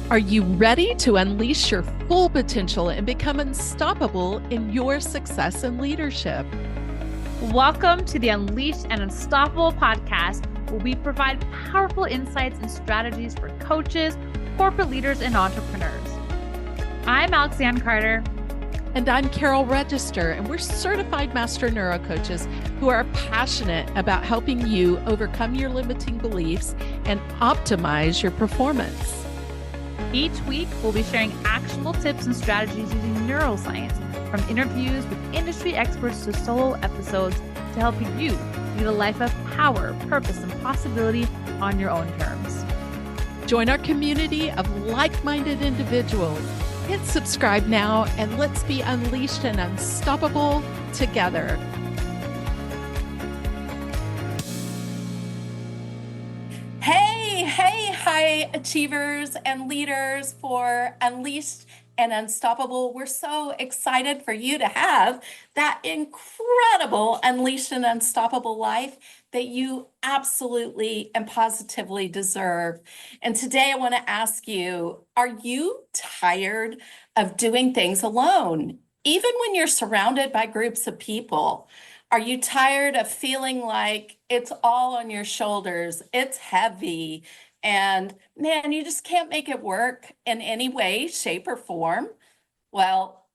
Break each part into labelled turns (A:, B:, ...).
A: Are you ready to unleash your full potential and become unstoppable in your success and leadership?
B: Welcome to the Unleashed and Unstoppable podcast, where we provide powerful insights and strategies for coaches, corporate leaders, and entrepreneurs. I'm Alexanne Carter.
A: And I'm Carol Register, and we're certified master neurocoaches who are passionate about helping you overcome your limiting beliefs and optimize your performance.
B: Each week, we'll be sharing actionable tips and strategies using neuroscience, from interviews with industry experts to solo episodes, to help you lead a life of power, purpose, and possibility on your own terms.
A: Join our community of like-minded individuals. Hit subscribe now, and let's be unleashed and unstoppable together. Hey, high achievers and leaders for Unleashed and Unstoppable. We're so excited for you to have that incredible Unleashed and Unstoppable life that you absolutely and positively deserve. And today I want to ask you, are you tired of doing things alone, even when you're surrounded by groups of people? Are you tired of feeling like it's all on your shoulders? It's heavy, and man, you just can't make it work in any way, shape, or form? Well,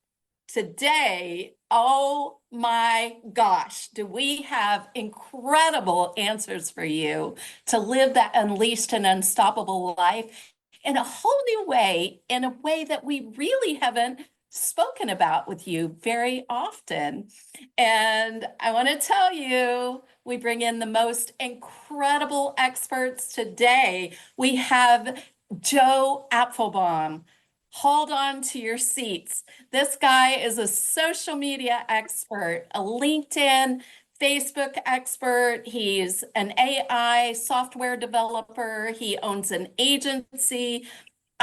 A: today, oh my gosh, do we have incredible answers for you to live that unleashed and unstoppable life in a whole new way, in a way that we really haven't spoken about with you very often. And I want to tell you, we bring in the most incredible experts today. We have Joe Apfelbaum. Hold on to your seats. This guy is a social media expert, a LinkedIn, Facebook expert. He's an AI software developer. He owns an agency.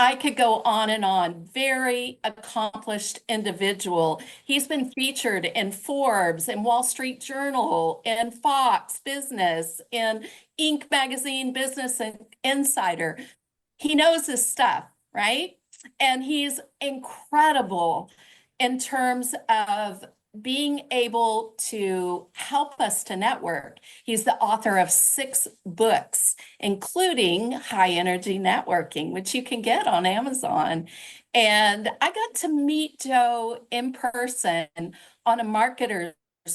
A: I could go on and on. Very accomplished individual. He's been featured in Forbes, in Wall Street Journal, in Fox Business, in Inc. magazine, Business Insider. He knows his stuff, right? And he's incredible in terms of being able to help us to network. He's the author of 6 books, including High Energy Networking, which you can get on Amazon. And I got to meet Joe in person on a marketer's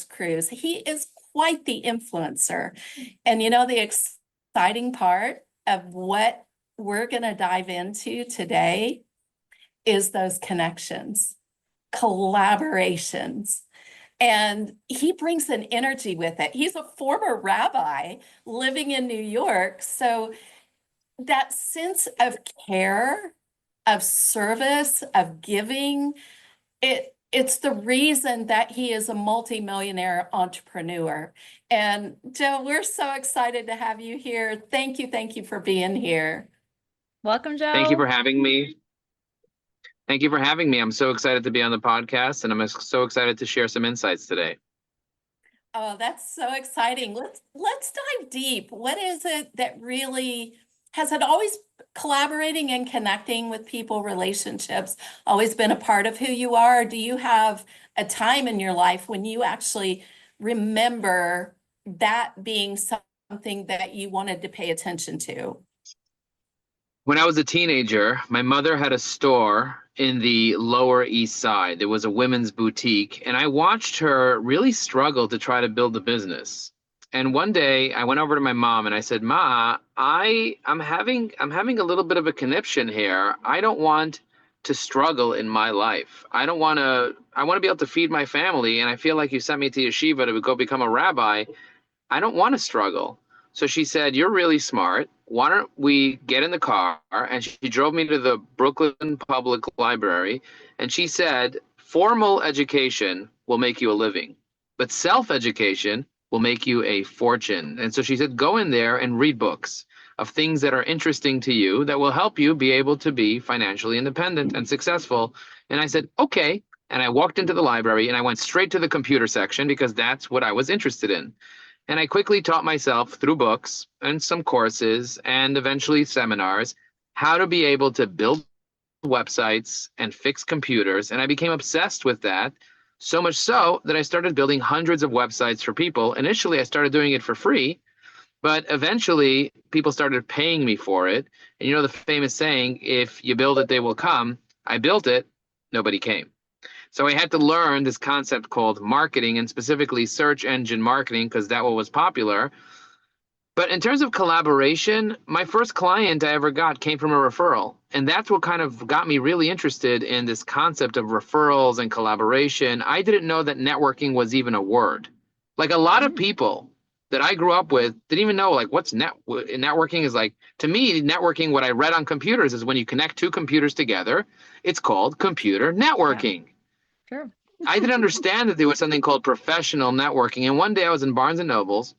A: cruise. He is quite the influencer. And you know, the exciting part of what we're going to dive into today is those connections, collaborations. And he brings an energy with it. He's a former rabbi living in New York. So that sense of care, of service, of giving, it's the reason that he is a multimillionaire entrepreneur. And Joe, we're so excited to have you here. Thank you for being here.
B: Welcome, Joe.
C: Thank you for having me. Thank you for having me. I'm so excited to be on the podcast, and I'm so excited to share some insights today.
A: Oh, that's so exciting. Let's dive deep. What is it that really has it always collaborating and connecting with people, relationships, always been a part of who you are? Or do you have a time in your life when you actually remember that being something that you wanted to pay attention to?
C: When I was a teenager, my mother had a store in the Lower East Side. There was a women's boutique, and I watched her really struggle to try to build a business. And one day I went over to my mom and I said, "Ma, I'm having a little bit of a conniption here. I don't want to struggle in my life. I want to be able to feed my family, and I feel like you sent me to yeshiva to go become a rabbi. I don't want to struggle." So she said, "You're really smart. Why don't we get in the car?" And she drove me to the Brooklyn Public Library. And she said, "Formal education will make you a living, but self-education will make you a fortune." And so she said, "Go in there and read books of things that are interesting to you that will help you be able to be financially independent and successful." And I said, "Okay." And I walked into the library and I went straight to the computer section because that's what I was interested in. And I quickly taught myself through books and some courses and eventually seminars how to be able to build websites and fix computers. And I became obsessed with that. So much so that I started building hundreds of websites for people. Initially, I started doing it for free, but eventually people started paying me for it. And you know the famous saying, if you build it, they will come. I built it, nobody came. So I had to learn this concept called marketing, and specifically search engine marketing, because that was popular. But in terms of collaboration, my first client I ever got came from a referral. And that's what kind of got me really interested in this concept of referrals and collaboration. I didn't know that networking was even a word. Like a lot of people that I grew up with didn't even know like what's networking is like. To me, networking, what I read on computers is when you connect two computers together, it's called computer networking.
B: Sure.
C: I didn't understand that there was something called professional networking. And one day I was in Barnes and Nobles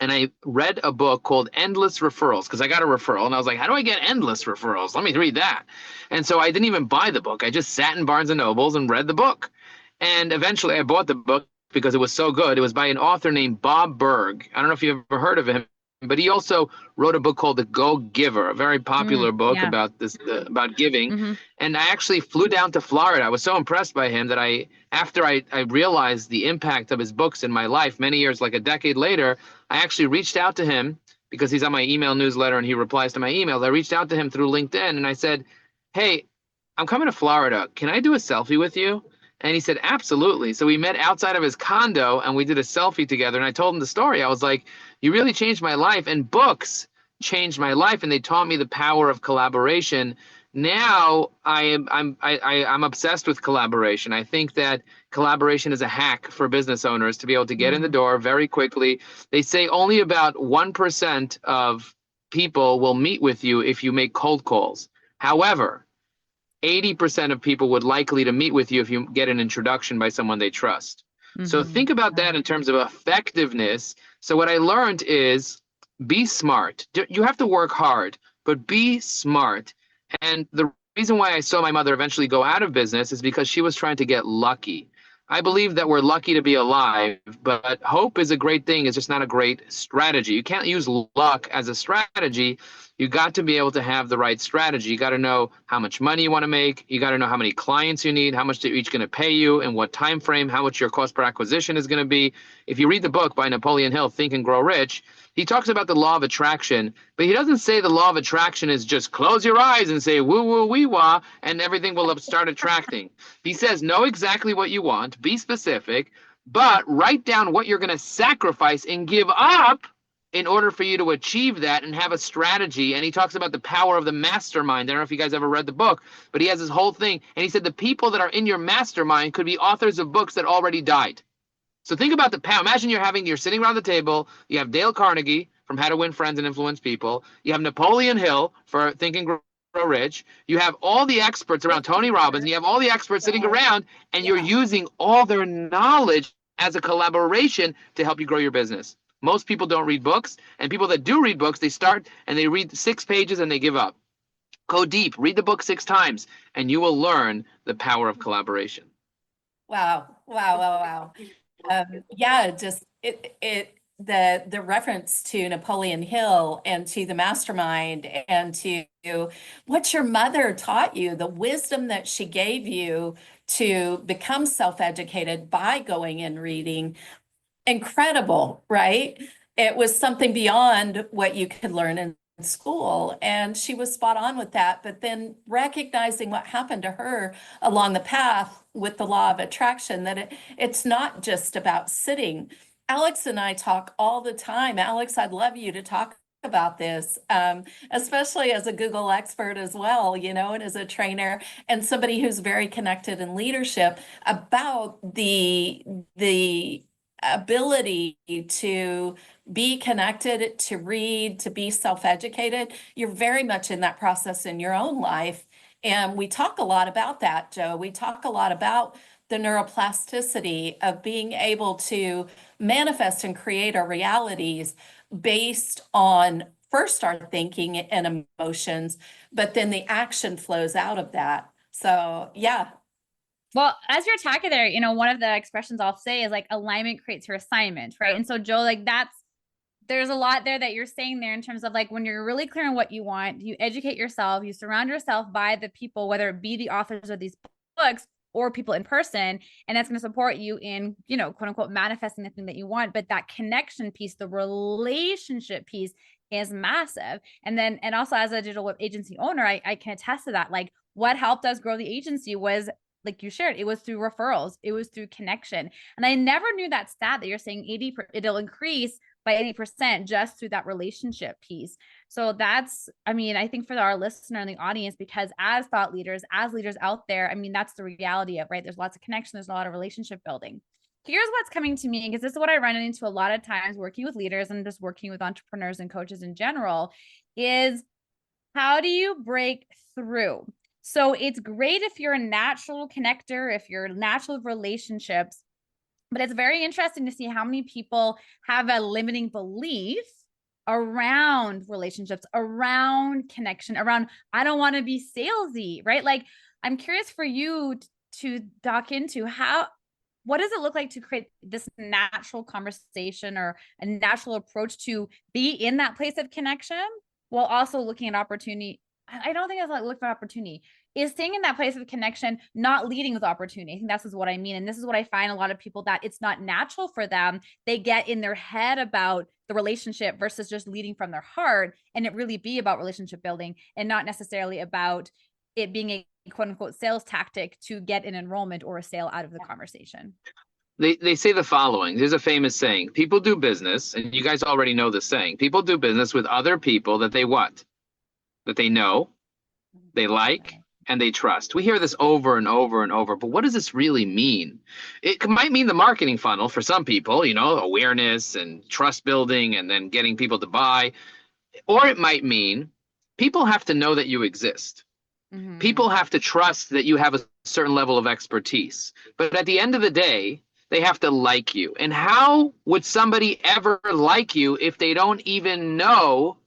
C: and I read a book called Endless Referrals because I got a referral and I was like, how do I get endless referrals? Let me read that. And so I didn't even buy the book. I just sat in Barnes and Nobles and read the book. And eventually I bought the book because it was so good. It was by an author named Bob Berg. I don't know if you've ever heard of him, but he also wrote a book called The Go Giver, a very popular book about about giving. And I actually flew down to Florida. I was so impressed by him that after I realized the impact of his books in my life many years, like a decade later, I actually reached out to him because he's on my email newsletter and he replies to my emails. I reached out to him through LinkedIn and I said, hey, I'm coming to Florida. Can I do a selfie with you? And he said, absolutely. So we met outside of his condo and we did a selfie together. And I told him the story. I was like, you really changed my life. And books changed my life. And they taught me the power of collaboration. Now I'm obsessed with collaboration. I think that collaboration is a hack for business owners to be able to get in the door very quickly. They say only about 1% of people will meet with you if you make cold calls. However, 80% of people would likely to meet with you if you get an introduction by someone they trust. So think about that in terms of effectiveness. So what I learned is be smart. You have to work hard, but be smart. And the reason why I saw my mother eventually go out of business is because she was trying to get lucky. I believe that we're lucky to be alive, but hope is a great thing. It's just not a great strategy. You can't use luck as a strategy. You got to be able to have the right strategy. You got to know how much money you want to make. You got to know how many clients you need, how much they're each going to pay you, and what time frame, how much your cost per acquisition is going to be. If you read the book by Napoleon Hill, Think and Grow Rich, he talks about the law of attraction, but he doesn't say the law of attraction is just close your eyes and say woo woo wee wah and everything will start attracting. He says know exactly what you want, be specific, but write down what you're going to sacrifice and give up in order for you to achieve that and have a strategy. And he talks about the power of the mastermind. I don't know if you guys ever read the book, but he has this whole thing. And he said the people that are in your mastermind could be authors of books that already died. So think about the power. Imagine you're sitting around the table. You have Dale Carnegie from How to Win Friends and Influence People. You have Napoleon Hill for Think and Grow Rich. You have all the experts around Tony Robbins. You have all the experts sitting around, and you're using all their knowledge as a collaboration to help you grow your business. Most people don't read books, and people that do read books, they start and they read 6 pages and they give up. Go deep, read the book 6 times, and you will learn the power of collaboration.
A: Wow. Wow. Wow. Wow. Yeah, just the reference to Napoleon Hill and to the mastermind and to what your mother taught you, the wisdom that she gave you to become self-educated by going and reading. Incredible, right? It was something beyond what you could learn in school. And she was spot on with that. But then recognizing what happened to her along the path with the law of attraction, that it's not just about sitting. Alex and I talk all the time. Alex, I'd love you to talk about this, especially as a Google expert as well, and as a trainer and somebody who's very connected in leadership, about the ability to be connected, to read, to be self-educated. You're very much in that process in your own life. And we talk a lot about that, Joe. We talk a lot about the neuroplasticity of being able to manifest and create our realities based on first our thinking and emotions, but then the action flows out of that. So, yeah.
B: Well, as you're talking there, one of the expressions I'll say is like alignment creates your assignment, right? And so Joe, like that's
D: there's a lot there that you're saying there in terms of like when you're really clear on what you want, you educate yourself, you surround yourself by the people, whether it be the authors of these books or people in person, and that's going to support you in, you know, quote unquote, manifesting the thing that you want. But that connection piece, the relationship piece is massive. And also as a digital web agency owner, I can attest to that. Like what helped us grow the agency was, like you shared, it was through referrals, it was through connection. And I never knew that stat that you're saying it'll increase by 80% just through that relationship piece. So that's, I mean, I think for our listener and the audience, because as thought leaders, as leaders out there, I mean, that's the reality of, right? There's lots of connection, there's a lot of relationship building. Here's what's coming to me, because this is what I run into a lot of times working with leaders and just working with entrepreneurs and coaches in general, is how do you break through? So it's great if you're a natural connector, if you're natural with relationships, but it's very interesting to see how many people have a limiting belief around relationships, around connection, around, I don't want to be salesy, right? Like, I'm curious for you to dock into what does it look like to create this natural conversation or a natural approach to be in that place of connection while also looking at opportunity? I don't think it's like look for opportunity. Is staying in that place of connection, not leading with opportunity. I think that's what I mean. And this is what I find a lot of people that it's not natural for them. They get in their head about the relationship versus just leading from their heart, and it really be about relationship building and not necessarily about it being a quote unquote sales tactic to get an enrollment or a sale out of the conversation.
C: They say the following. There's a famous saying: people do business, and you guys already know the saying. People do business with other people that they what? That they know, they like, and they trust. We hear this over and over and over, but what does this really mean? It might mean the marketing funnel for some people, you know, awareness and trust building and then getting people to buy. Or it might mean people have to know that you exist. Mm-hmm. People have to trust that you have a certain level of expertise. But at the end of the day, they have to like you. And how would somebody ever like you if they don't even know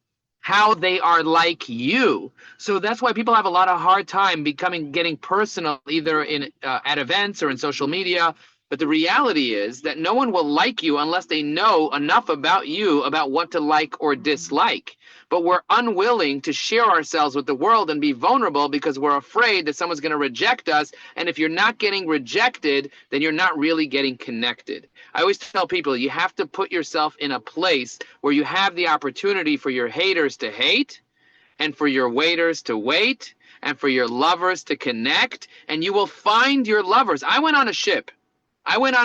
C: how they are like you? So that's why people have a lot of hard time getting personal, either in at events or in social media. But the reality is that no one will like you unless they know enough about you, about what to like or dislike. But we're unwilling to share ourselves with the world and be vulnerable because we're afraid that someone's going to reject us. And if you're not getting rejected, then you're not really getting connected. I always tell people you have to put yourself in a place where you have the opportunity for your haters to hate, and for your waiters to wait, and for your lovers to connect, and you will find your lovers. I went on a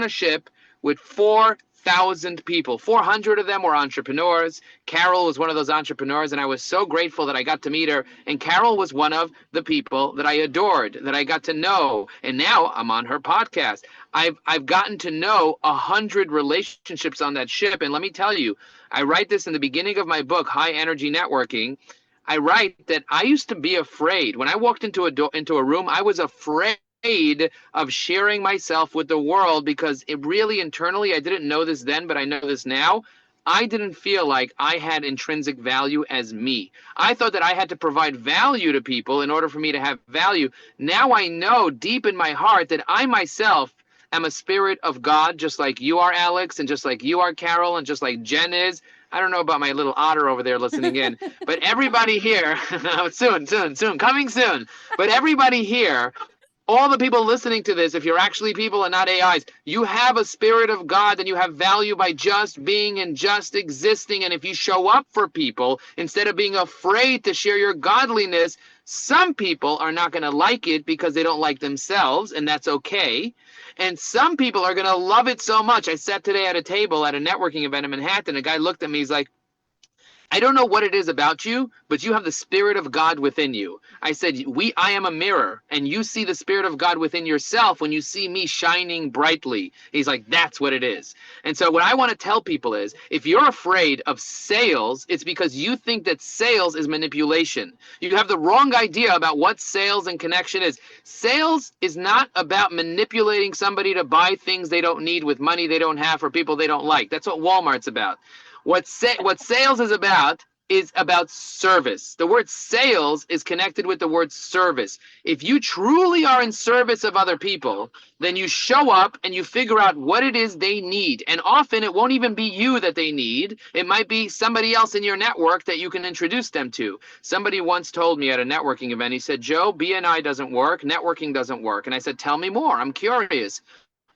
C: ship with 4,000 people. 400 of them were entrepreneurs. Carol was one of those entrepreneurs, and I was so grateful that I got to meet her. And Carol was one of the people that I adored, that I got to know. And now I'm on her podcast. I've gotten to know 100 relationships on that ship. And let me tell you, I write this in the beginning of my book, High Energy Networking. I write that I used to be afraid. When I walked into a room, I was afraid of sharing myself with the world because it really internally, I didn't know this then, but I know this now. I didn't feel like I had intrinsic value as me. I thought that I had to provide value to people in order for me to have value. Now I know deep in my heart that I myself am a spirit of God, just like you are, Alex, and just like you are, Carol, and just like Jen is. I don't know about my little otter over there listening in, but everybody here, soon, coming soon. But everybody here, all the people listening to this, if you're actually people and not AIs, you have a spirit of God and you have value by just being and just existing. And if you show up for people, instead of being afraid to share your godliness, some people are not going to like it because they don't like themselves, and that's okay. And some people are going to love it so much. I sat today at a table at a networking event in Manhattan. A guy looked at me, he's like, I don't know what it is about you, but you have the Spirit of God within you. I said, I am a mirror, and you see the Spirit of God within yourself when you see me shining brightly. He's like, that's what it is. And so what I want to tell people is, if you're afraid of sales, it's because you think that sales is manipulation. You have the wrong idea about what sales and connection is. Sales is not about manipulating somebody to buy things they don't need with money they don't have for people they don't like. That's what Walmart's about. What sales is about is about service. The word sales is connected with the word service. If you truly are in service of other people, then you show up and you figure out what it is they need. And often it won't even be you that they need. It might be somebody else in your network that you can introduce them to. Somebody once told me at a networking event, he said, Joe, BNI doesn't work, networking doesn't work. And I said, tell me more. I'm curious.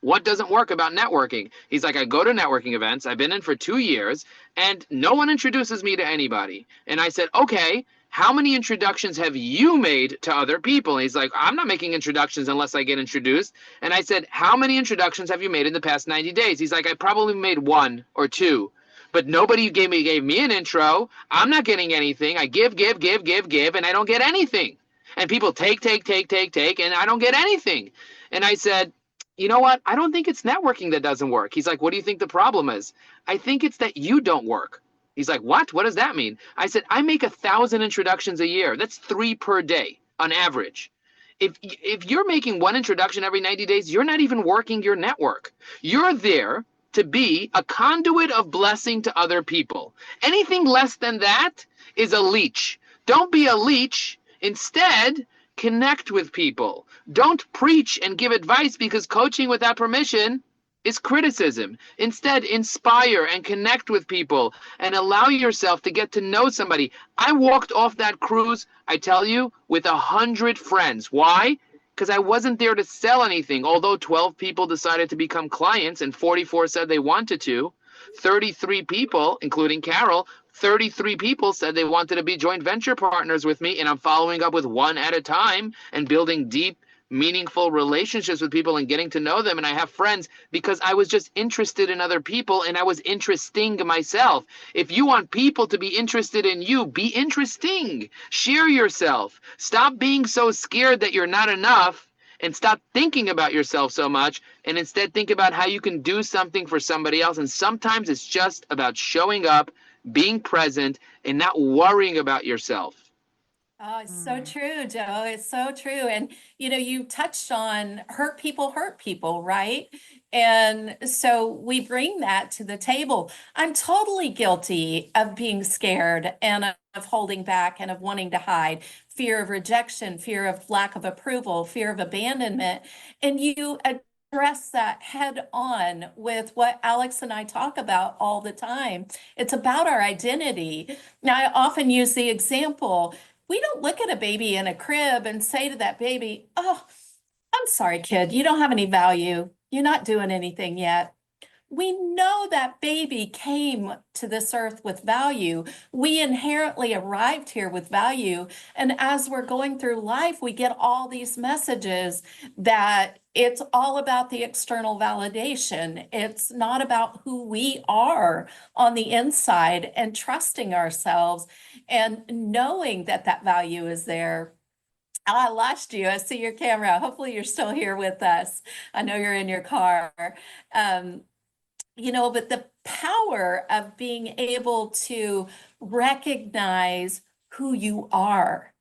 C: What doesn't work about networking? He's like, I go to networking events. I've been in for 2 years and no one introduces me to anybody. And I said, okay, how many introductions have you made to other people? And he's like, I'm not making introductions unless I get introduced. And I said, how many introductions have you made in the past 90 days? He's like, I probably made 1 or 2. But nobody gave me an intro. I'm not getting anything. I give, and I don't get anything. And people take, and I don't get anything. And I said, you know what? I don't think it's networking that doesn't work. He's like, what do you think the problem is? I think it's that you don't work. He's like, what? What does that mean? I said, I make 1,000 introductions a year. That's 3 per day on average. If you're making 1 introduction every 90 days, you're not even working your network. You're there to be a conduit of blessing to other people. Anything less than that is a leech. Don't be a leech. Instead, connect with people. Don't preach and give advice, because coaching without permission is criticism. Instead, inspire and connect with people and allow yourself to get to know somebody. I walked off that cruise, I tell you, with 100 friends. Why? Because I wasn't there to sell anything. Although 12 people decided to become clients and 44 said they wanted to, 33 people, including Carol, 33 people said they wanted to be joint venture partners with me, and I'm following up with 1 at a time and building deep, meaningful relationships with people and getting to know them. And I have friends because I was just interested in other people and I was interesting myself. If you want people to be interested in you, be interesting. Share yourself. Stop being so scared that you're not enough, and stop thinking about yourself so much, and instead think about how you can do something for somebody else. And sometimes it's just about showing up, being present, and not worrying about yourself.
A: Oh, it's so true, Joe. It's so true. And you touched on hurt people, right? And so we bring that to the table. I'm totally guilty of being scared and of holding back and of wanting to hide, fear of rejection, fear of lack of approval, fear of abandonment. And you address that head on with what Alex and I talk about all the time. It's about our identity. Now, I often use the example, we don't look at a baby in a crib and say to that baby, oh, I'm sorry, kid, you don't have any value. You're not doing anything yet. We know that baby came to this earth with value. We inherently arrived here with value. And as we're going through life, we get all these messages that it's all about the external validation. It's not about who we are on the inside, and trusting ourselves and knowing that that value is there. Oh, I lost you. I see your camera. Hopefully you're still here with us. I know you're in your car. Um, but the power of being able to recognize who you are,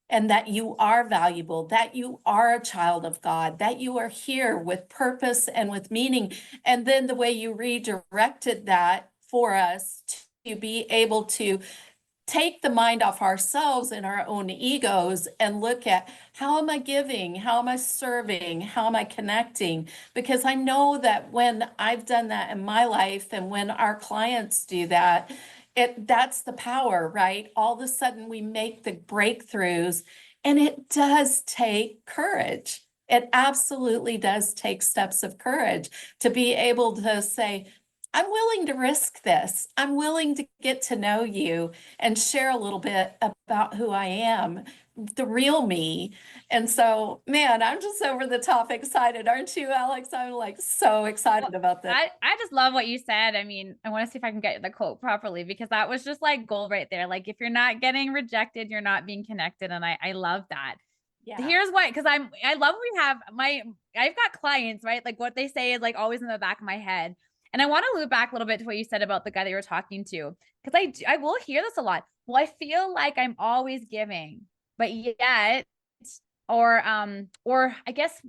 A: and that you are valuable, that you are a child of God, that you are here with purpose and with meaning. And then the way you redirected that for us to be able to take the mind off ourselves and our own egos and look at, how am I giving? How am I serving? How am I connecting? Because I know that when I've done that in my life and when our clients do that, that's the power, right? All of a sudden we make the breakthroughs, and it does take courage. It absolutely does take steps of courage to be able to say, I'm willing to risk this. I'm willing to get to know you and share a little bit about who I am, the real me. And so, man, I'm just over the top excited. Aren't you, Alex? I'm like so excited about this.
D: I just love what you said. I mean, I want to see if I can get the quote properly, because that was just like gold right there. Like, if you're not getting rejected, you're not being connected. And I love that.
A: Yeah.
D: Here's why, because I love I've got clients, right? Like, what they say is like always in the back of my head. And I want to loop back a little bit to what you said about the guy that you were talking to, because I will hear this a lot. Well, I feel like I'm always giving, but yet, or I guess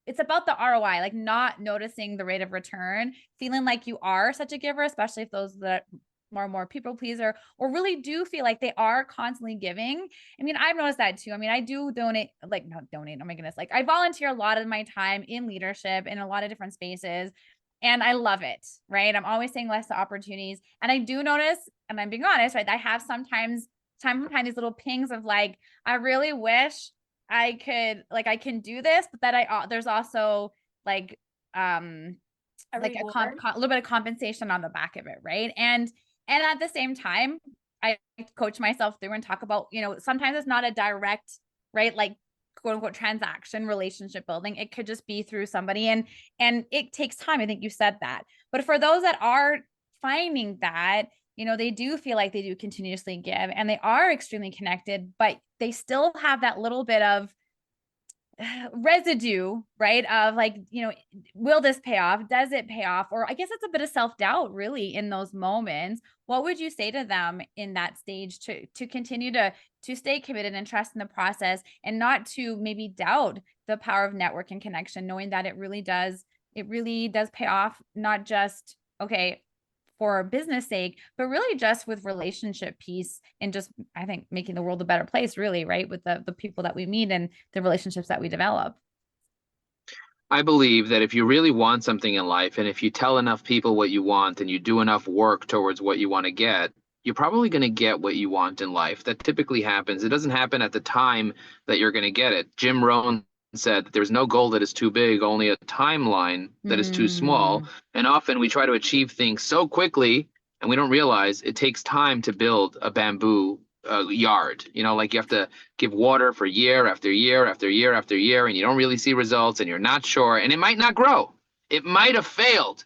D: it's about the ROI, like not noticing the rate of return, feeling like you are such a giver, especially if those that more people pleaser, or really do feel like they are constantly giving. I mean, I've noticed that too. I mean, I do donate, like not donate, oh my goodness, like I volunteer a lot of my time in leadership in a lot of different spaces. And I love it, right? I'm always saying less to opportunities. And I do notice, and I'm being honest, right? I have sometimes time from time these little pings of like, I really wish I could, like, I can do this, but that there's also like, like a little bit of compensation on the back of it, right? And at the same time, I coach myself through and talk about, you know, sometimes it's not a direct, right, like quote unquote transaction relationship building. It could just be through somebody, and it takes time. I think you said that. But for those that are finding that, you know, they do feel like they do continuously give and they are extremely connected, but they still have that little bit of residue, right? Of like, you know, will this pay off? Does it pay off? Or I guess it's a bit of self-doubt really in those moments. What would you say to them in that stage to continue to stay committed and trust in the process, and not to maybe doubt the power of network and connection, knowing that it really does pay off, not just, okay, for business sake, but really just with relationship piece, and just, I think, making the world a better place, really, right? With the people that we meet and the relationships that we develop.
C: I believe that if you really want something in life, and if you tell enough people what you want and you do enough work towards what you want to get, you're probably going to get what you want in life. That typically happens. It doesn't happen at the time that you're going to get it. Jim Rohn said that there's no goal that is too big, only a timeline that is too small. And often we try to achieve things so quickly, and we don't realize it takes time to build a bamboo yard. You know, like you have to give water for year after year after year after year, and you don't really see results, and you're not sure, and it might not grow. It might have failed,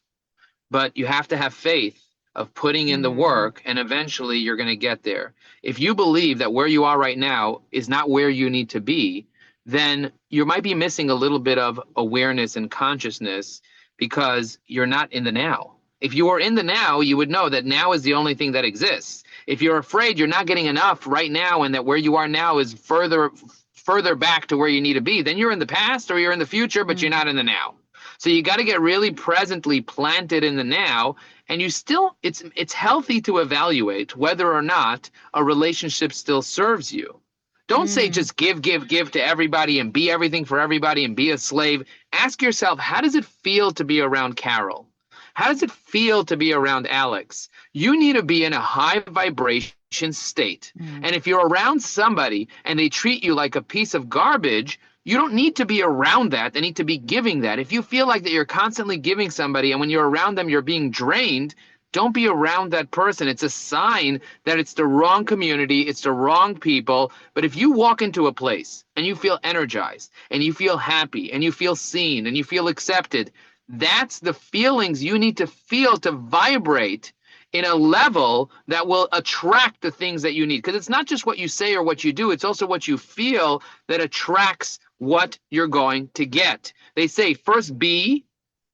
C: but you have to have faith of putting in the work, and eventually you're going to get there. If you believe that where you are right now is not where you need to be, then you might be missing a little bit of awareness and consciousness because you're not in the now. If you were in the now, you would know that now is the only thing that exists. If you're afraid you're not getting enough right now, and that where you are now is further back to where you need to be, then you're in the past or you're in the future, but you're not in the now. So you got to get really presently planted in the now, and you still, it's healthy to evaluate whether or not a relationship still serves you. Don't say just give to everybody and be everything for everybody and be a slave. Ask yourself, how does it feel to be around Carol? How does it feel to be around Alex? You need to be in a high vibration state. And if you're around somebody and they treat you like a piece of garbage, you don't need to be around that. They need to be giving that. If you feel like that you're constantly giving somebody, and when you're around them, you're being drained, don't be around that person. It's a sign that it's the wrong community, it's the wrong people. But if you walk into a place and you feel energized and you feel happy and you feel seen and you feel accepted, that's the feelings you need to feel to vibrate in a level that will attract the things that you need. Because it's not just what you say or what you do, it's also what you feel that attracts what you're going to get. They say first be,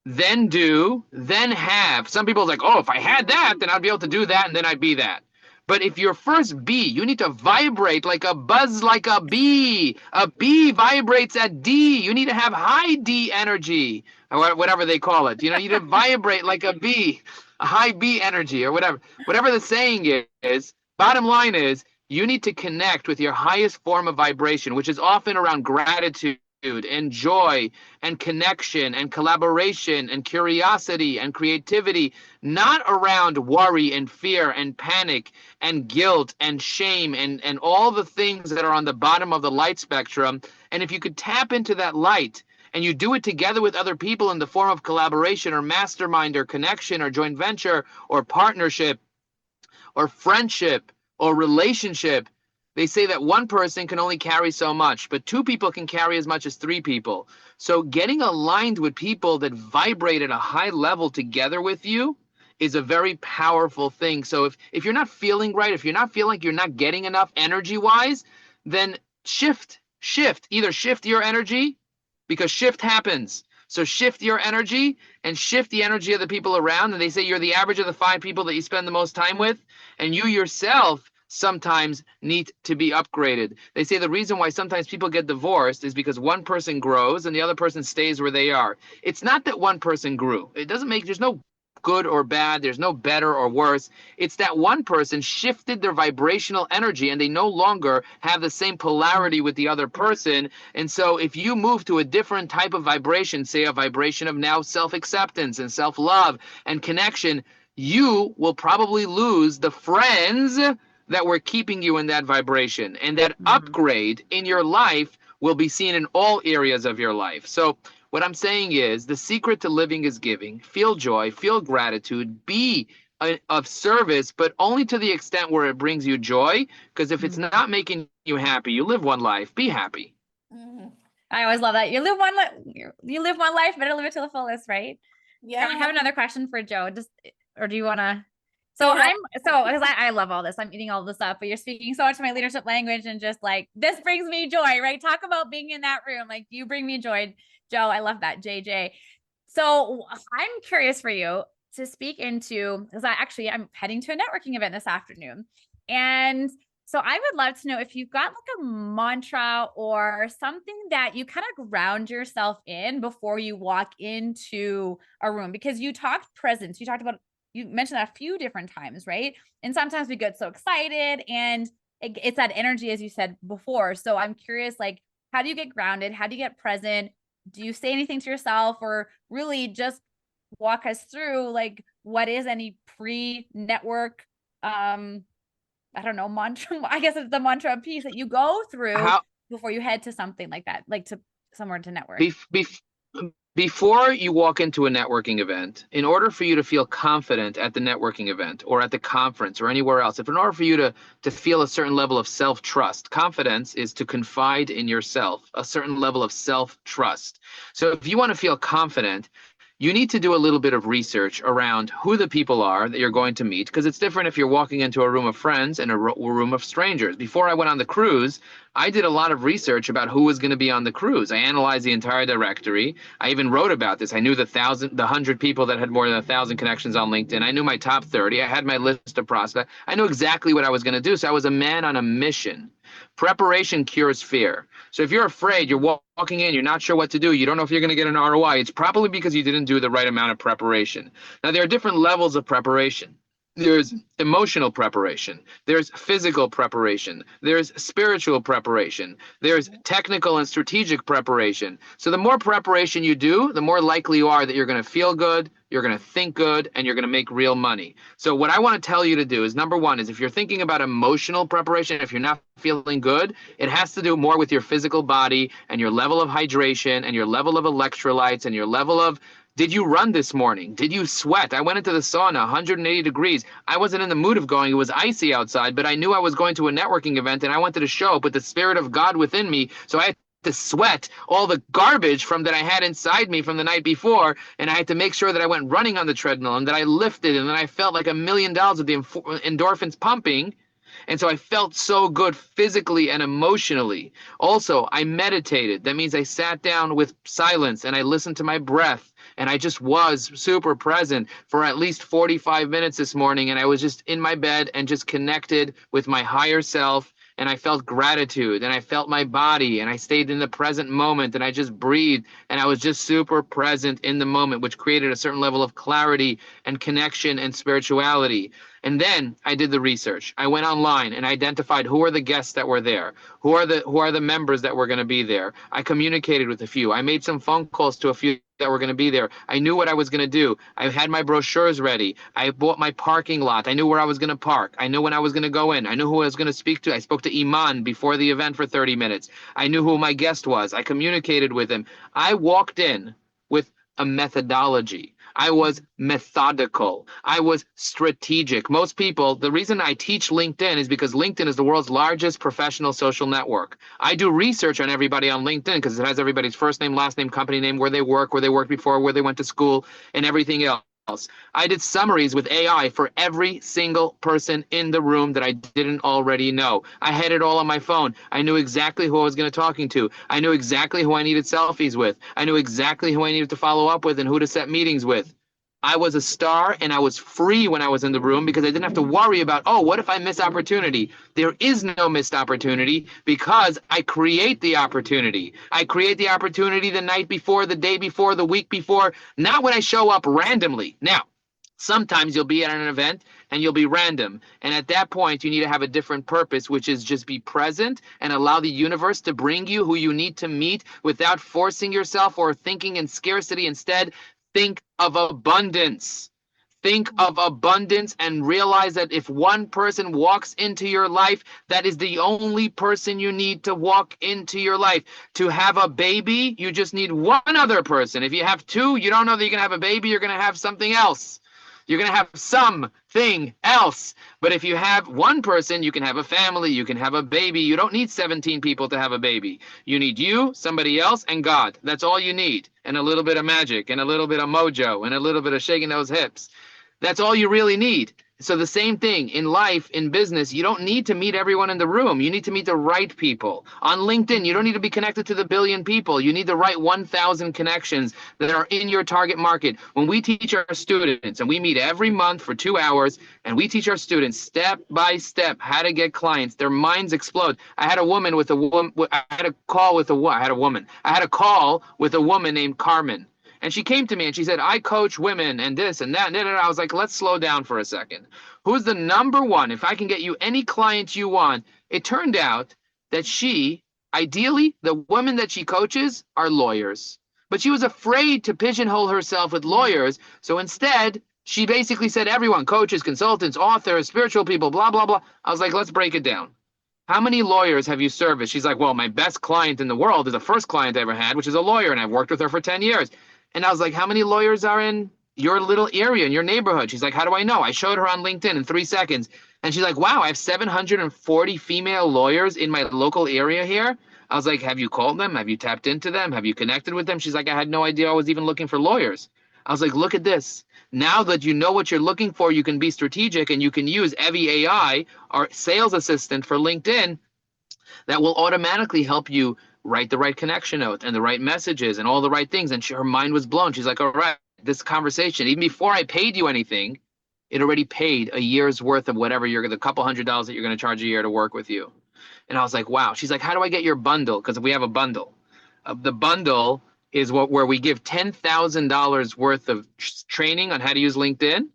C: then do, then have. Some people are like, oh, if I had that, then I'd be able to do that, and then I'd be that. But if you're first B, you need to vibrate like a buzz, like a bee. A bee vibrates at D. You need to have high D energy, or whatever they call it. You know, you need to vibrate like a bee, a high B energy, or whatever. Whatever the saying is, bottom line is, you need to connect with your highest form of vibration, which is often around gratitude and joy and connection and collaboration and curiosity and creativity, not around worry and fear and panic and guilt and shame and all the things that are on the bottom of the light spectrum. And if you could tap into that light and you do it together with other people in the form of collaboration or mastermind or connection or joint venture or partnership or friendship or relationship, they say that one person can only carry so much, but two people can carry as much as three people. So getting aligned with people that vibrate at a high level together with you is a very powerful thing. So if you're not feeling right, if you're not feeling like you're not getting enough energy-wise, then shift. Either shift your energy, because shift happens. So shift your energy and shift the energy of the people around. And they say you're the average of the 5 people that you spend the most time with, and you yourself sometimes need to be upgraded. They say the reason why sometimes people get divorced is because one person grows and the other person stays where they are. It's not that one person grew. It doesn't make, there's no good or bad. There's no better or worse. It's that one person shifted their vibrational energy and they no longer have the same polarity with the other person. And so if you move to a different type of vibration, say a vibration of now self-acceptance and self-love and connection, you will probably lose the friends that were keeping you in that vibration. And that upgrade in your life will be seen in all areas of your life. So what I'm saying is the secret to living is giving. Feel joy, feel gratitude, be of service, but only to the extent where it brings you joy. Because if it's not making you happy, you live one life, be happy.
D: I always love that. You live one life, better live it to the fullest, right?
A: Yeah.
D: I have another question for Joe. Or do you want to? Because I love all this. I'm eating all this up, but you're speaking so much of my leadership language and just like, this brings me joy, right? Talk about being in that room. Like, you bring me joy, Joe. I love that, JJ. So I'm curious for you to speak into, because I'm heading to a networking event this afternoon. And so I would love to know if you've got like a mantra or something that you kind of ground yourself in before you walk into a room, because you talked presence. You mentioned that a few different times, right? And sometimes we get so excited and it's that energy, as you said before. So I'm curious, like, how do you get grounded? How do you get present? Do you say anything to yourself, or really just walk us through, like, what is any pre-network, I don't know, mantra, I guess it's the mantra piece that you go through before you head to something like that, like to somewhere to network.
C: Before you walk into a networking event, in order for you to feel confident at the networking event or at the conference or anywhere else, in order for you to feel a certain level of self-trust, confidence is to confide in yourself, a certain level of self-trust. So if you want to feel confident, you need to do a little bit of research around who the people are that you're going to meet, because it's different if you're walking into a room of friends and a room of strangers. Before I went on the cruise, I did a lot of research about who was going to be on the cruise. I analyzed the entire directory. I even wrote about this. I knew the 100 people that had more than 1,000 connections on LinkedIn. I knew my top 30. I had my list of prospects. I knew exactly what I was going to do. So I was a man on a mission. Preparation cures fear. So if you're afraid, you're walking in, you're not sure what to do, you don't know if you're going to get an ROI, it's probably because you didn't do the right amount of preparation. Now, there are different levels of preparation. There's emotional preparation, there's physical preparation, there's spiritual preparation, there's technical and strategic preparation. So the more preparation you do, the more likely you are that you're going to feel good, you're going to think good, and you're going to make real money. So what I want to tell you to do is, number one, is if you're thinking about emotional preparation, if you're not feeling good, it has to do more with your physical body and your level of hydration and your level of electrolytes and your level of, did you run this morning? Did you sweat? I went into the sauna, 180 degrees. I wasn't in the mood of going. It was icy outside, but I knew I was going to a networking event and I wanted to show up with the spirit of God within me. So I had to sweat all the garbage that I had inside me from the night before, and I had to make sure that I went running on the treadmill and that I lifted, and then I felt like $1 million with the endorphins pumping. And so I felt so good physically and emotionally. Also, I meditated. That means I sat down with silence and I listened to my breath. And I just was super present for at least 45 minutes this morning. And I was just in my bed and just connected with my higher self. And I felt gratitude and I felt my body and I stayed in the present moment and I just breathed and I was just super present in the moment, which created a certain level of clarity and connection and spirituality. And then I did the research. I went online and identified who are the guests that were there, who are the members that were going to be there. I communicated with a few. I made some phone calls to a few that were going to be there. I knew what I was going to do. I had my brochures ready. I bought my parking lot. I knew where I was going to park. I knew when I was going to go in. I knew who I was going to speak to. I spoke to Iman before the event for 30 minutes. I knew who my guest was. I communicated with him. I walked in with a methodology. I was methodical. I was strategic. Most people, the reason I teach LinkedIn is because LinkedIn is the world's largest professional social network. I do research on everybody on LinkedIn because it has everybody's first name, last name, company name, where they worked before, where they went to school, and everything else. I did summaries with AI for every single person in the room that I didn't already know. I had it all on my phone. I knew exactly who I was going to talking to. I knew exactly who I needed selfies with. I knew exactly who I needed to follow up with and who to set meetings with. I was a star and I was free when I was in the room because I didn't have to worry about, oh, what if I miss opportunity? There is no missed opportunity because I create the opportunity. I create the opportunity the night before, the day before, the week before, not when I show up randomly. Now, Sometimes you'll be at an event and you'll be random. And at that point, you need to have a different purpose, which is just be present and allow the universe to bring you who you need to meet without forcing yourself or thinking in scarcity. Instead, think of abundance. Think of abundance and realize that if one person walks into your life, that is the only person you need to walk into your life. To have a baby, you just need one other person. If you have two, you don't know that you're going to have a baby, you're going to have something else. You're going to have something else. But if you have one person, you can have a family, you can have a baby. You don't need 17 people to have a baby. You need you, somebody else, and God. That's all you need. And a little bit of magic, and a little bit of mojo, and a little bit of shaking those hips. That's all you really need. So the same thing in life, in business, you don't need to meet everyone in the room. You need to meet the right people. On LinkedIn, you don't need to be connected to the billion people. You need the right 1,000 connections that are in your target market. When we teach our students, and we meet every month for 2 hours, and we teach our students step by step how to get clients, their minds explode. I had a woman with a woman. I had a call with a woman. I had a call with a woman named Carmen. And she came to me and she said, I coach women and this and that. And I was like, let's slow down for a second. Who's the number one? If I can get you any client you want. It turned out that ideally, the women that she coaches are lawyers. But she was afraid to pigeonhole herself with lawyers. So instead, she basically said, everyone, coaches, consultants, authors, spiritual people, blah, blah, blah. I was like, let's break it down. How many lawyers have you serviced? She's like, well, my best client in the world is the first client I ever had, which is a lawyer. And I've worked with her for 10 years. And I was like, how many lawyers are in your little area, in your neighborhood? She's like, how do I know? I showed her on LinkedIn in 3 seconds. And she's like, wow, I have 740 female lawyers in my local area here. I was like, have you called them? Have you tapped into them? Have you connected with them? She's like, I had no idea I was even looking for lawyers. I was like, look at this. Now that you know what you're looking for, you can be strategic and you can use Evie AI, our sales assistant for LinkedIn, that will automatically help you write the right connection note and the right messages and all the right things. And her mind was blown. She's like, all right, this conversation, even before I paid you anything, it already paid a year's worth of whatever the couple $100s that you're going to charge a year to work with you. And I was like, wow. She's like, how do I get your bundle? Because we have a bundle. The bundle is where we give $10,000 worth of training on how to use LinkedIn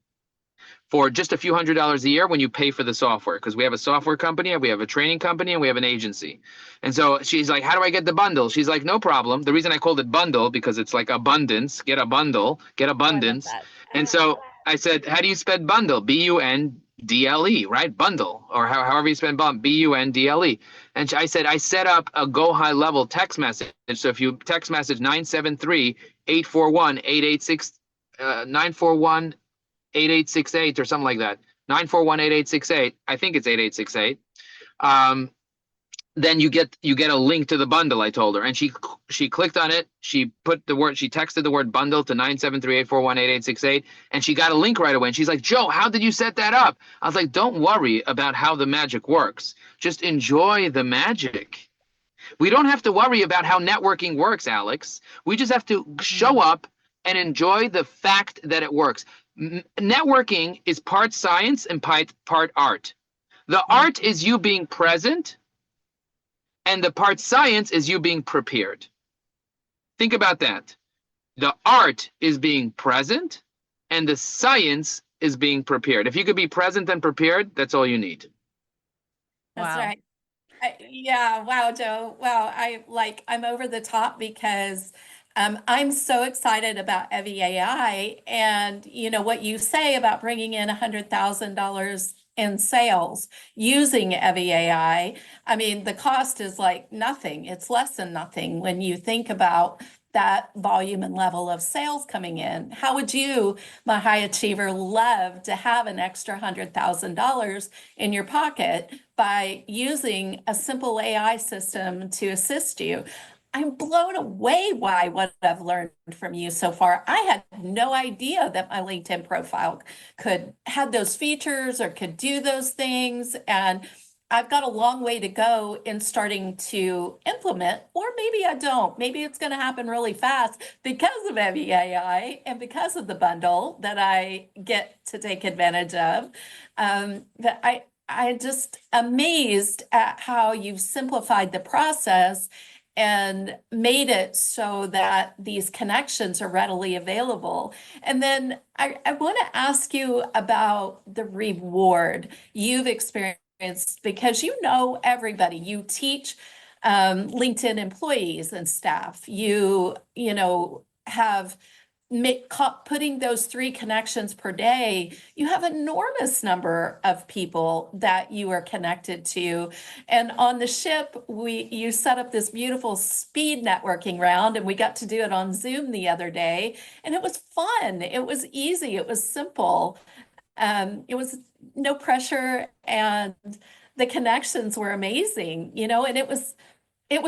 C: for just a few $100s a year when you pay for the software, because we have a software company, and we have a training company, and we have an agency. And so she's like, how do I get the bundle? She's like, no problem. The reason I called it bundle, because it's like abundance, get a bundle, get abundance.
D: Oh,
C: And so I said, how do you spell bundle? BUNDLE, right? Bundle, or however you spell BUNDLE. And I said, I set up a go high level text message. So if you text message 973-841-886, 941 8868 or something like that, 941-8868, I think it's 8868, then you get a link to the bundle, I told her. And she clicked on it, she texted the word bundle to 973-841-8868, and she got a link right away. And she's like, Joe, how did you set that up? I was like, don't worry about how the magic works, just enjoy the magic. We don't have to worry about how networking works, Alex. We just have to show up and enjoy the fact that it works. Networking is part science and part art. The art is you being present, and the part science is you being prepared. Think about that. The art is being present, and the science is being prepared. If you could be present and prepared, that's all you need.
A: That's
D: Wow.
A: right. Yeah, wow, Joe. Wow, I'm over the top because I'm so excited about Evie AI, and what you say about bringing in $100,000 in sales using Evie AI. I mean, the cost is like nothing. It's less than nothing when you think about that volume and level of sales coming in. How would you, my high achiever, love to have an extra $100,000 in your pocket by using a simple AI system to assist you? I'm blown away by what I've learned from you so far. I had no idea that my LinkedIn profile could have those features or could do those things. And I've got a long way to go in starting to implement, or maybe I don't. Maybe it's going to happen really fast because of Evie AI and because of the bundle that I get to take advantage of. But I just amazed at how you've simplified the process and made it so that these connections are readily available. And then I want to ask you about the reward you've experienced because you know everybody. You teach LinkedIn employees and staff. You know, have putting those 3 connections per day, you have enormous number of people that you are connected to. And on the ship, you set up this beautiful speed networking round, and we got to do it on Zoom the other day, and it was fun. It was easy. It was simple. It was no pressure, and the connections were amazing, you know, and it was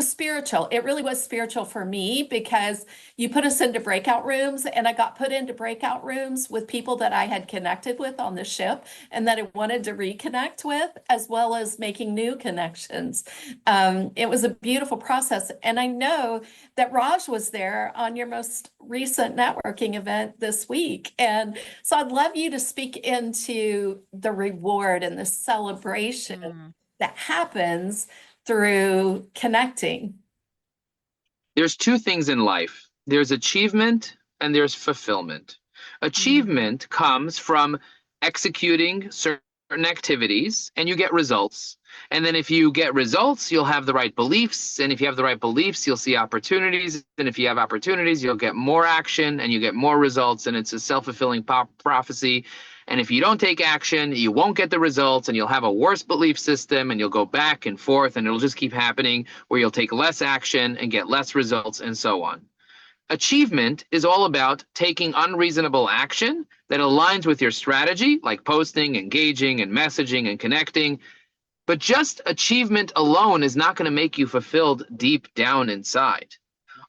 A: spiritual. It really was spiritual for me because you put us into breakout rooms, and I got put into breakout rooms with people that I had connected with on the ship and that I wanted to reconnect with, as well as making new connections. It was a beautiful process. And I know that Raj was there on your most recent networking event this week. And so I'd love you to speak into the reward and the celebration that happens through connecting.
C: There's 2 things in life. There's achievement and there's fulfillment. Achievement comes from executing certain activities and you get results. And then if you get results, you'll have the right beliefs. And if you have the right beliefs, you'll see opportunities. And if you have opportunities, you'll get more action and you get more results. And it's a self-fulfilling prophecy. And if you don't take action, you won't get the results and you'll have a worse belief system and you'll go back and forth and it'll just keep happening where you'll take less action and get less results and so on. Achievement is all about taking unreasonable action that aligns with your strategy, like posting, engaging, and messaging and connecting. But just achievement alone is not going to make you fulfilled deep down inside.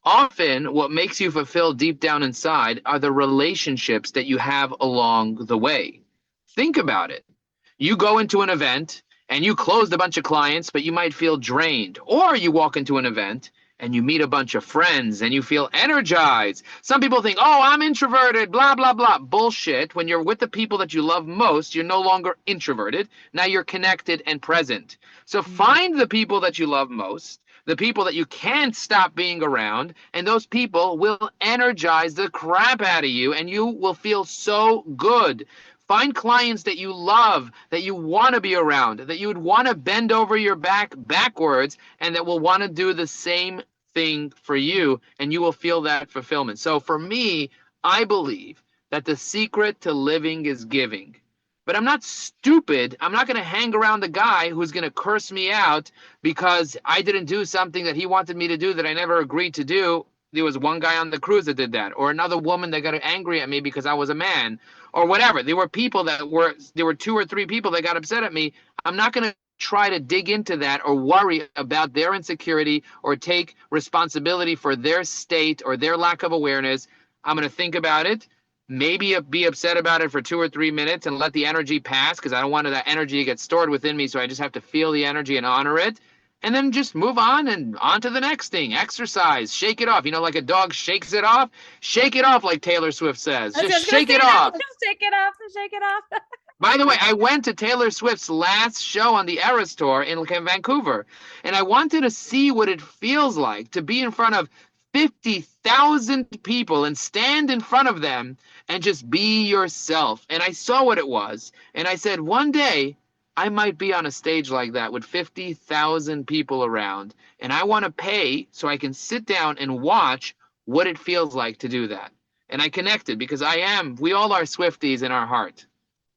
C: Often, what makes you fulfilled deep down inside are the relationships that you have along the way. Think about it. You go into an event and you closed a bunch of clients, but you might feel drained. Or you walk into an event and you meet a bunch of friends and you feel energized. Some people think, oh, I'm introverted, blah, blah, blah. Bullshit. When you're with the people that you love most, you're no longer introverted. Now you're connected and present. So find the people that you love most, the people that you can't stop being around, and those people will energize the crap out of you, and you will feel so good. Find clients that you love, that you want to be around, that you would want to bend over your back backwards, and that will want to do the same thing for you, and you will feel that fulfillment. So for me, I believe that the secret to living is giving. But I'm not stupid. I'm not going to hang around the guy who's going to curse me out because I didn't do something that he wanted me to do that I never agreed to do. There was one guy on the cruise that did that, or another woman that got angry at me because I was a man, or whatever. There were 2 or 3 people that got upset at me. I'm not going to try to dig into that or worry about their insecurity or take responsibility for their state or their lack of awareness. I'm going to think about it. Maybe be upset about it for 2 or 3 minutes and let the energy pass because I don't want that energy to get stored within me. So I just have to feel the energy and honor it. And then just move on and on to the next thing. Exercise, shake it off. You know, like a dog shakes it off. Shake it off, like Taylor Swift says. Just shake it off.
D: Shake it off. Shake it off.
C: By the way, I went to Taylor Swift's last show on the Eras Tour in Vancouver, and I wanted to see what it feels like to be in front of 50,000 people and stand in front of them and just be yourself. And I saw what it was. And I said, one day I might be on a stage like that with 50,000 people around. And I want to pay so I can sit down and watch what it feels like to do that. And I connected because we all are Swifties in our heart.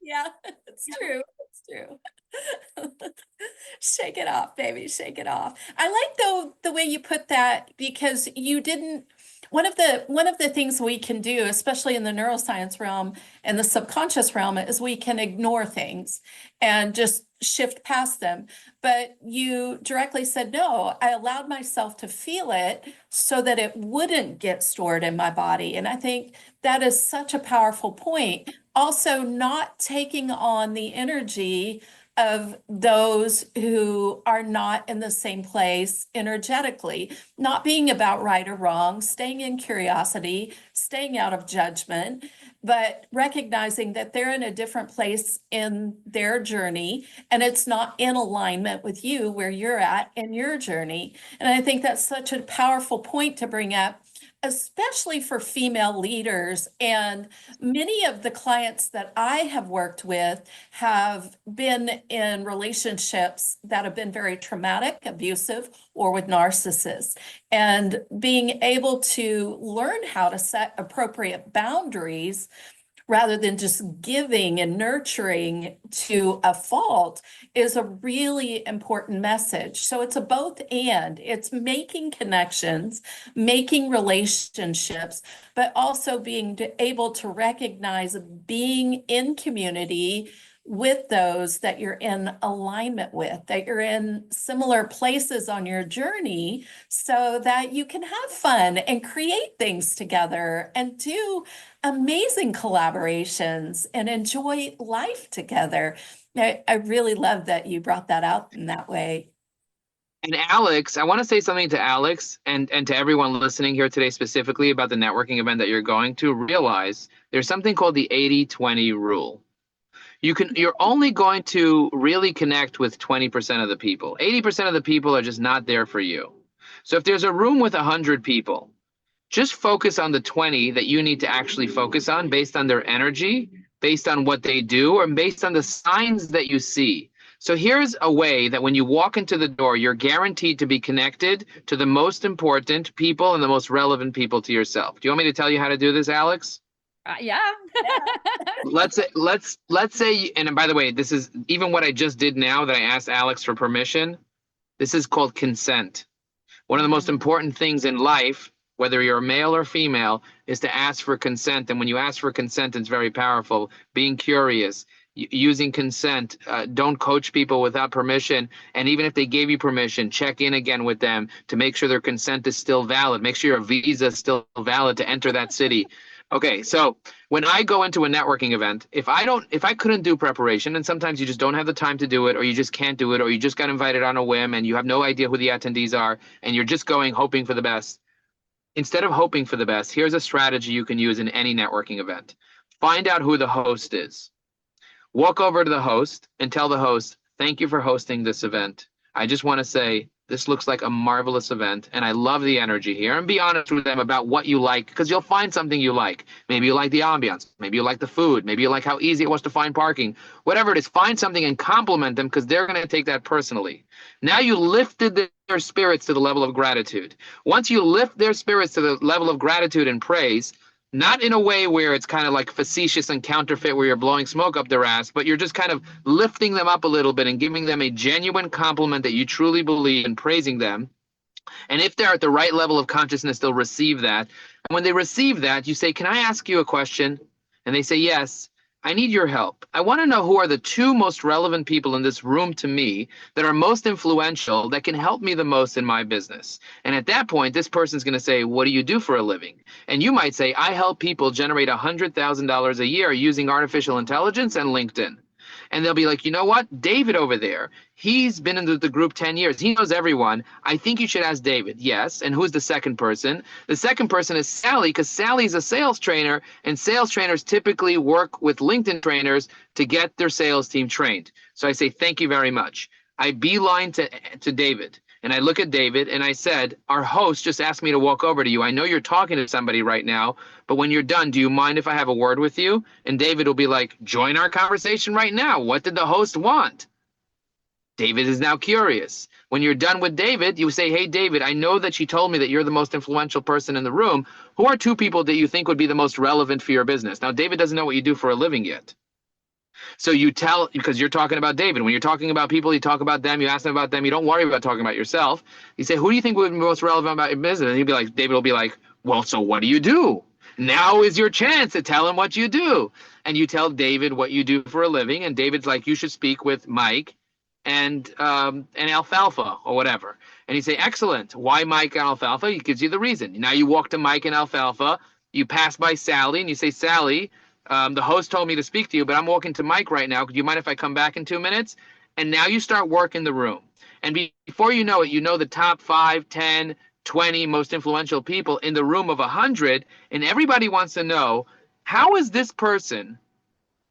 A: Yeah, it's true. It's true. Shake it off, baby. Shake it off. I like though the way you put that because you didn't. One of the things we can do, especially in the neuroscience realm and the subconscious realm, is we can ignore things and just shift past them. But you directly said, no, I allowed myself to feel it so that it wouldn't get stored in my body. And I think that is such a powerful point. Also, not taking on the energy of those who are not in the same place energetically, not being about right or wrong, staying in curiosity, staying out of judgment, but recognizing that they're in a different place in their journey and it's not in alignment with you where you're at in your journey. And I think that's such a powerful point to bring up, especially for female leaders. And many of the clients that I have worked with have been in relationships that have been very traumatic, abusive, or with narcissists. And being able to learn how to set appropriate boundaries rather than just giving and nurturing to a fault is a really important message. So it's a both and. It's making connections, making relationships, but also being able to recognize being in community with those that you're in alignment with, that you're in similar places on your journey so that you can have fun and create things together and do amazing collaborations and enjoy life together. I really love that you brought that out in that way.
C: And Alex, I want to say something to Alex and to everyone listening here today specifically about the networking event that you're going to. Realize there's something called the 80-20 rule. You're only going to really connect with 20% of the people. 80% of the people are just not there for you. So if there's a room with 100 people, just focus on the 20 that you need to actually focus on based on their energy, based on what they do, or based on the signs that you see. So here's a way that when you walk into the door, you're guaranteed to be connected to the most important people and the most relevant people to yourself. Do you want me to tell you how to do this, Alex?
D: Yeah.
C: Let's say, and by the way, this is even what I just did now that I asked Alex for permission. This is called consent. One of the most important things in life, whether you're male or female, is to ask for consent. And when you ask for consent, it's very powerful. Being curious, using consent. Don't coach people without permission. And even if they gave you permission, check in again with them to make sure their consent is still valid. Make sure your visa is still valid to enter that city. Okay, so when I go into a networking event, if I couldn't do preparation, and sometimes you just don't have the time to do it, or you just can't do it, or you just got invited on a whim and you have no idea who the attendees are, and you're just going hoping for the best. Instead of hoping for the best, here's a strategy you can use in any networking event. Find out who the host is. Walk over to the host and tell the host, thank you for hosting this event. I just want to say, this looks like a marvelous event, and I love the energy here. And be honest with them about what you like, because you'll find something you like. Maybe you like the ambiance. Maybe you like the food. Maybe you like how easy it was to find parking. Whatever it is, find something and compliment them, because they're going to take that personally. Now you lifted their spirits to the level of gratitude. Once you lift their spirits to the level of gratitude and praise, not in a way where it's kind of like facetious and counterfeit where you're blowing smoke up their ass, but you're just kind of lifting them up a little bit and giving them a genuine compliment that you truly believe in, praising them. And if they're at the right level of consciousness, they'll receive that. And when they receive that, you say, can I ask you a question? And they say, yes. I need your help. I want to know who are the two most relevant people in this room to me that are most influential, that can help me the most in my business. And at that point, this person's going to say, what do you do for a living? And you might say, I help people generate $100,000 a year using artificial intelligence and LinkedIn. And they'll be like, you know what? David over there, he's been in the group 10 years. He knows everyone. I think you should ask David. Yes. And who's the second person? The second person is Sally, because Sally's a sales trainer, and sales trainers typically work with LinkedIn trainers to get their sales team trained. So I say, thank you very much. I beeline to David. And I look at David and I said, our host just asked me to walk over to you. I know you're talking to somebody right now, but when you're done, do you mind if I have a word with you? And David will be like, join our conversation right now. What did the host want? David is now curious. When you're done with David, you say, hey, David, I know that you told me that you're the most influential person in the room. Who are two people that you think would be the most relevant for your business? Now, David doesn't know what you do for a living yet. So you tell, because you're talking about David. When you're talking about people, you talk about them, you ask them about them. You don't worry about talking about yourself. You say, who do you think would be most relevant about your business? And he'd be like, David will be like, well, so what do you do? Now is your chance to tell him what you do. And you tell David what you do for a living. And David's like, you should speak with Mike and Alfalfa or whatever. And you say, excellent. Why Mike and Alfalfa? He gives you the reason. Now you walk to Mike and Alfalfa. You pass by Sally and you say, Sally, the host told me to speak to you, but I'm walking to Mike right now. Do you mind if I come back in 2 minutes? And now you start working the room. And before you know it, you know the top 5, 10, 20 most influential people in the room of 100. And everybody wants to know, how is this person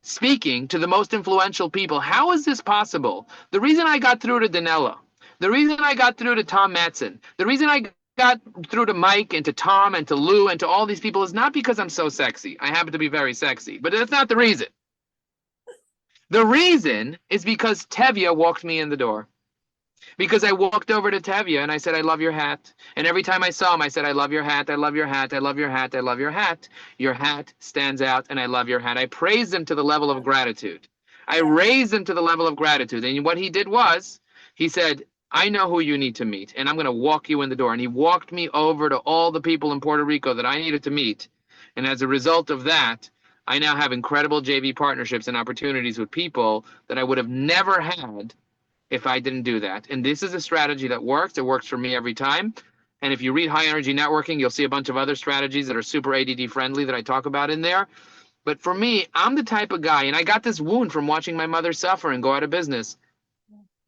C: speaking to the most influential people? How is this possible? The reason I got through to Danella, the reason I got through to Tom Matson, the reason I got through to Mike and to Tom and to Lou and to all these people is not because I'm so sexy. I happen to be very sexy, but that's not the reason. The reason is because Tevye walked me in the door. Because I walked over to Tevye and I said, I love your hat. And every time I saw him, I said, I love your hat. I love your hat. I love your hat. I love your hat. Your hat stands out and I love your hat. I praised him to the level of gratitude. I raised him to the level of gratitude. And what he did was, he said, I know who you need to meet and I'm going to walk you in the door. And he walked me over to all the people in Puerto Rico that I needed to meet. And as a result of that, I now have incredible JV partnerships and opportunities with people that I would have never had if I didn't do that. And this is a strategy that works. It works for me every time. And if you read High Energy Networking, you'll see a bunch of other strategies that are super ADD friendly that I talk about in there. But for me, I'm the type of guy, and I got this wound from watching my mother suffer and go out of business.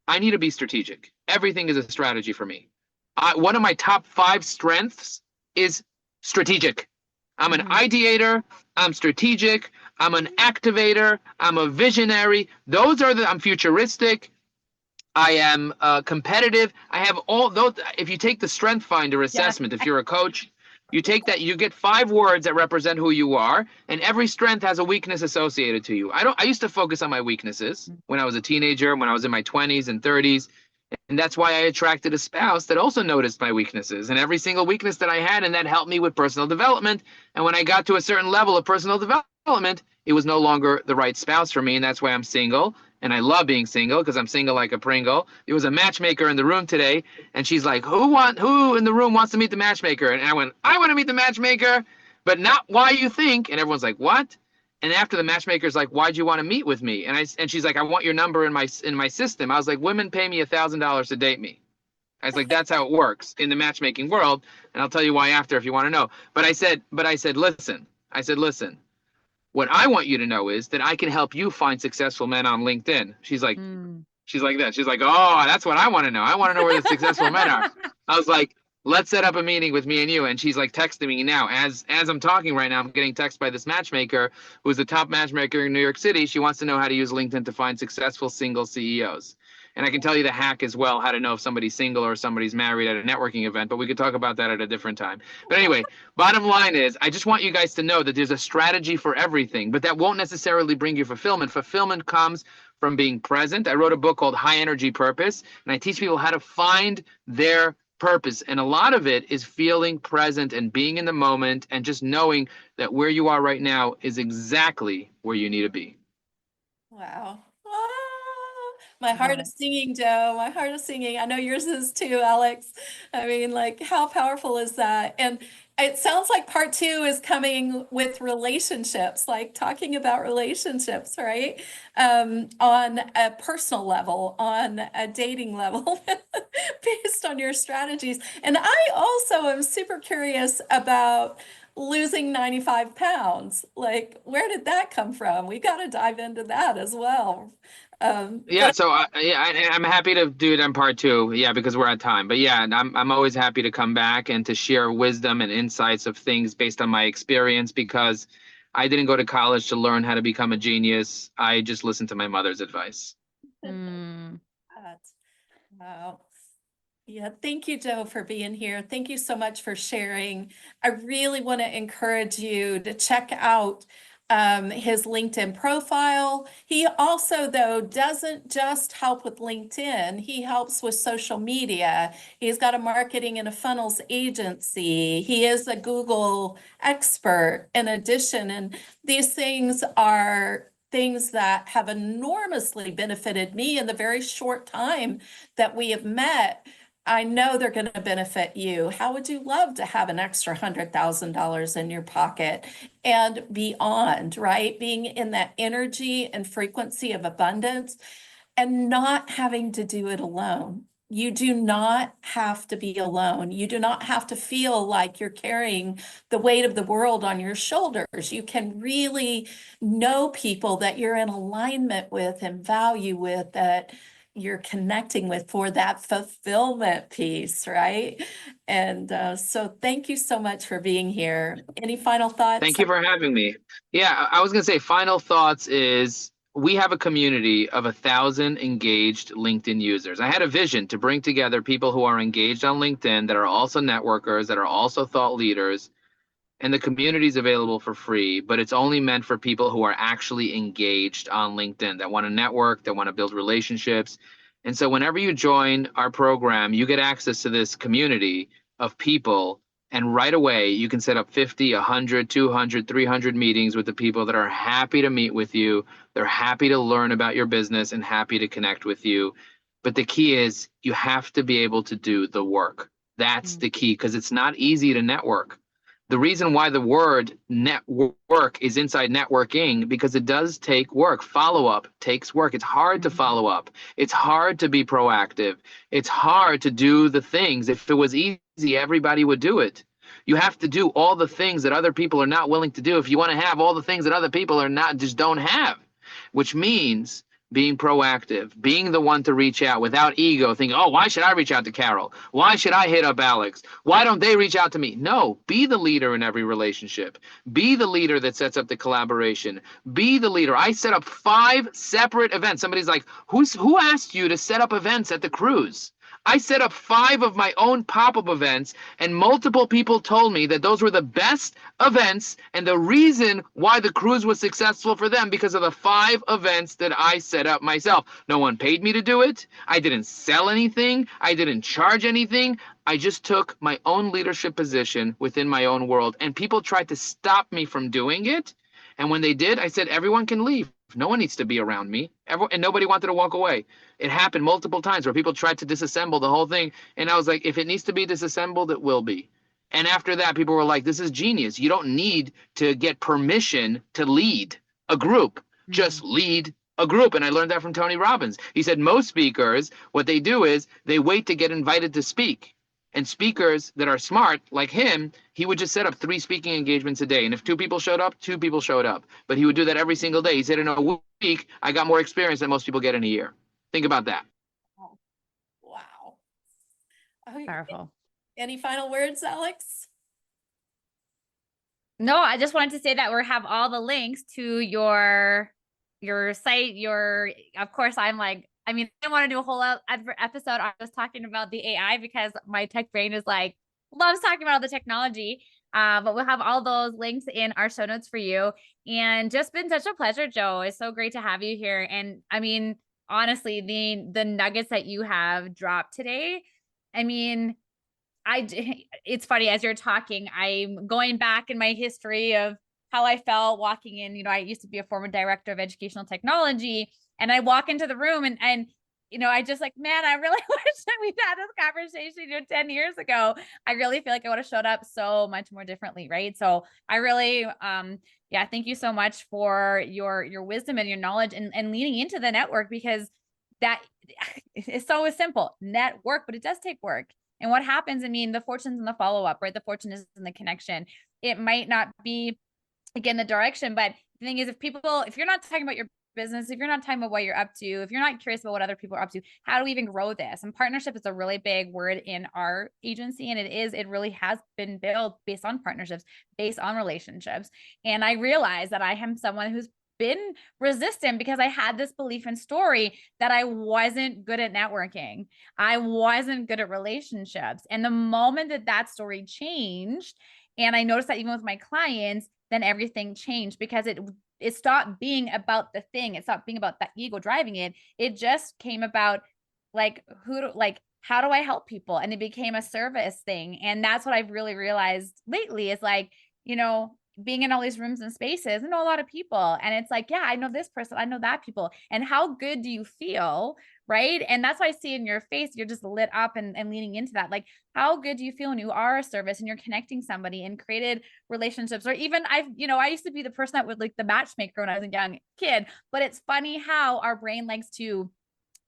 C: I need to be strategic. Everything is a strategy for me. One of my top 5 strengths is strategic. I'm an ideator. I'm strategic. I'm an activator. I'm a visionary. I'm futuristic. I am competitive. I have all those. If you take the Strength Finder assessment, if you're a coach, you take that, you get 5 words that represent who you are, and every strength has a weakness associated to you. I used to focus on my weaknesses when I was a teenager, when I was in my 20s and 30s. And that's why I attracted a spouse that also noticed my weaknesses and every single weakness that I had, and that helped me with personal development. And when I got to a certain level of personal development, it was no longer the right spouse for me, and that's why I'm single. And I love being single because I'm single like a Pringle. There was a matchmaker in the room today, and she's like, who in the room wants to meet the matchmaker? And I went, I want to meet the matchmaker, but not why you think. And everyone's like, what? And after the matchmaker's like, why'd you want to meet with me? And she's like, I want your number in my system. I was like, women pay me $1,000 to date me. I was like, that's how it works in the matchmaking world. And I'll tell you why after if you want to know. But I said, listen, what I want you to know is that I can help you find successful men on LinkedIn. She's like that. She's like, oh, that's what I want to know. I want to know where the successful men are. I was like, let's set up a meeting with me and you. And she's like texting me now. As I'm talking right now, I'm getting text by this matchmaker who's the top matchmaker in New York City. She wants to know how to use LinkedIn to find successful single CEOs. And I can tell you the hack as well, how to know if somebody's single or somebody's married at a networking event, but we could talk about that at a different time. But anyway, bottom line is, I just want you guys to know that there's a strategy for everything, but that won't necessarily bring you fulfillment. Fulfillment comes from being present. I wrote a book called High Energy Purpose, and I teach people how to find their purpose. And a lot of it is feeling present and being in the moment and just knowing that where you are right now is exactly where you need to be.
A: Wow. My heart is singing, Joe. My heart is singing. I know yours is too, Alex. I mean, like, how powerful is that? And it sounds like part 2 is coming with relationships, like talking about relationships, right? On a personal level, on a dating level, based on your strategies. And I also am super curious about losing 95 pounds. Like, where did that come from? We got to dive into that as well.
C: Yeah, so I'm happy to do it on part 2. Yeah, because we're at time. But yeah, I'm always happy to come back and to share wisdom and insights of things based on my experience, because I didn't go to college to learn how to become a genius. I just listened to my mother's advice.
A: Wow. Yeah, thank you, Joe, for being here. Thank you so much for sharing. I really want to encourage you to check out his LinkedIn profile. He also, though, doesn't just help with LinkedIn. He helps with social media. He's got a marketing and a funnels agency. He is a Google expert in addition. And these things are things that have enormously benefited me in the very short time that we have met. I know they're going to benefit you. How would you love to have an extra $100,000 in your pocket and beyond, right? Being in that energy and frequency of abundance and not having to do it alone. You do not have to be alone. You do not have to feel like you're carrying the weight of the world on your shoulders. You can really know people that you're in alignment with and value with, that you're connecting with for that fulfillment piece, right? And so thank you so much for being here. Any final thoughts?
C: Thank you for having me. Yeah, I was going to say final thoughts is we have a community of 1,000 engaged LinkedIn users. I had a vision to bring together people who are engaged on LinkedIn that are also networkers, that are also thought leaders, and the community is available for free, but it's only meant for people who are actually engaged on LinkedIn, that want to network, that want to build relationships. And so whenever you join our program, you get access to this community of people. And right away, you can set up 50, 100, 200, 300 meetings with the people that are happy to meet with you. They're happy to learn about your business and happy to connect with you. But the key is you have to be able to do the work. That's the key, because it's not easy to network. The reason why the word network is inside networking, because it does take work. Follow up takes work. It's hard to follow up. It's hard to be proactive. It's hard to do the things. If it was easy, everybody would do it. You have to do all the things that other people are not willing to do if you want to have all the things that other people are not, just don't have, which means being proactive, being the one to reach out without ego, thinking, oh, why should I reach out to Carol? Why should I hit up Alex? Why don't they reach out to me? No, be the leader in every relationship. Be the leader that sets up the collaboration. Be the leader. I set up 5 separate events. Somebody's like, who asked you to set up events at the cruise? I set up 5 of my own pop-up events, and multiple people told me that those were the best events and the reason why the cruise was successful for them, because of the 5 events that I set up myself. No one paid me to do it. I didn't sell anything. I didn't charge anything. I just took my own leadership position within my own world, and people tried to stop me from doing it. And when they did, I said, everyone can leave. No one needs to be around me. And nobody wanted to walk away. It happened multiple times where people tried to disassemble the whole thing. And I was like, if it needs to be disassembled, it will be. And after that, people were like, this is genius. You don't need to get permission to lead a group. Just lead a group. And I learned that from Tony Robbins. He said most speakers, what they do is they wait to get invited to speak. And speakers that are smart, like him, he would just set up 3 speaking engagements a day. And if 2 people showed up, 2 people showed up. But he would do that every single day. He said, in a week, I got more experience than most people get in a year. Think about that.
A: Wow. Okay.
D: Powerful.
A: Any final words, Alex?
D: No, I just wanted to say that we have all the links to your site, of course, I didn't want to do a whole episode. I was talking about the AI because my tech brain is loves talking about all the technology. But we'll have all those links in our show notes for you. And just been such a pleasure, Joe. It's so great to have you here. And I mean, honestly, the nuggets that you have dropped today, I mean, it's funny, as you're talking, I'm going back in my history of how I felt walking in. I used to be a former director of educational technology, and I walk into the room and I just man, I really wish that we'd had this conversation 10 years ago. I really feel like I would have showed up so much more differently. Right. So I really, thank you so much for your wisdom and your knowledge and leaning into the network, because that is so simple, network, but it does take work. And what happens, the fortune's in the follow-up, right? The fortune is in the connection. It might not be, again, the direction, but the thing is, if you're not talking about your business, if you're not talking about what you're up to, if you're not curious about what other people are up to, how do we even grow this? And partnership is a really big word in our agency. And it really has been built based on partnerships, based on relationships. And I realized that I am someone who's been resistant because I had this belief and story that I wasn't good at networking. I wasn't good at relationships. And the moment that story changed, and I noticed that even with my clients, then everything changed, because it stopped being about the thing. It stopped being about that ego driving it. It just came about how do I help people? And it became a service thing. And that's what I've really realized lately is being in all these rooms and spaces, I know a lot of people, and it's I know this person, I know that people, and how good do you feel, right? And that's why I see in your face, you're just lit up and leaning into that. How good do you feel when you are a service and you're connecting somebody and created relationships? Or even I used to be the person that would the matchmaker when I was a young kid, but it's funny how our brain likes to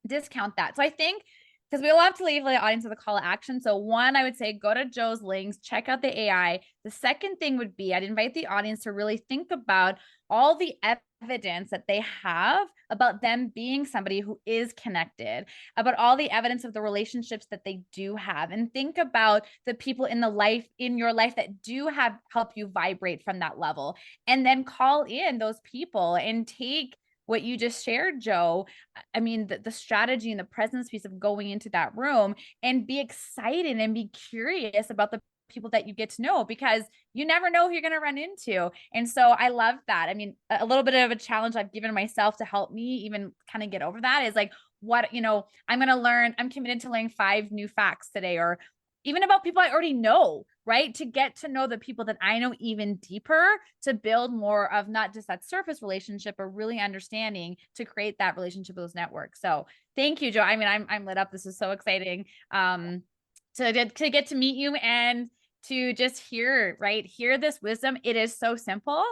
D: discount that. So I think because we will have to leave the audience with a call to action. So one, I would say go to Joe's links, check out the AI. The second thing would be I'd invite the audience to really think about all the evidence that they have about them being somebody who is connected, about all the evidence of the relationships that they do have, and think about the people in your life that do have help you vibrate from that level, and then call in those people and take what you just shared, Joe. I mean, the strategy and the presence piece of going into that room and be excited and be curious about the people that you get to know, because you never know who you're going to run into. And so I love that. I mean, a little bit of a challenge I've given myself to help me even kind of get over that is like, I'm committed to learning 5 new facts today, or even about people I already know, right? To get to know the people that I know even deeper, to build more of not just that surface relationship, but really understanding to create that relationship with those networks. So thank you, Joe. I mean, I'm lit up. This is so exciting to get to meet you and to just hear this wisdom. It is so simple,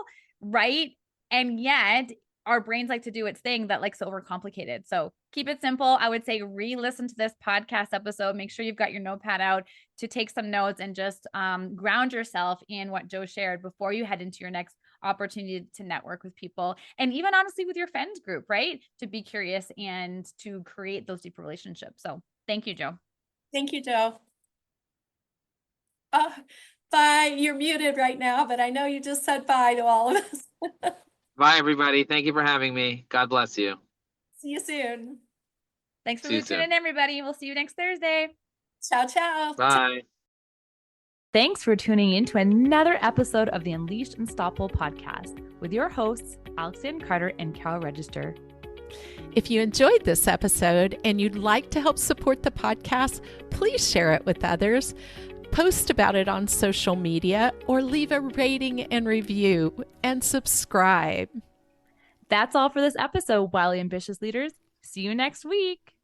D: right? And yet our brains like to do its thing that likes to overcomplicate it. So keep it simple. I would say re-listen to this podcast episode. Make sure you've got your notepad out to take some notes and just ground yourself in what Joe shared before you head into your next opportunity to network with people. And even honestly with your friends group, right? To be curious and to create those deeper relationships. So thank you, Joe.
A: Thank you, Joe. Oh, bye. You're muted right now, but I know you just said bye to all of us.
C: Bye, everybody. Thank you for having me. God bless you.
A: See you soon.
D: Thanks for
C: See you
D: tuning in,
C: soon.
D: everybody. We'll see you next Thursday.
A: Ciao, ciao.
C: Bye.
B: Thanks for tuning in to another episode of the Unleashed Unstoppable podcast with your hosts, Alexandra Carter and Carol Register.
E: If you enjoyed this episode and you'd like to help support the podcast, please share it with others. Post about it on social media or leave a rating and review and subscribe.
B: That's all for this episode, Wildly Ambitious Leaders. See you next week.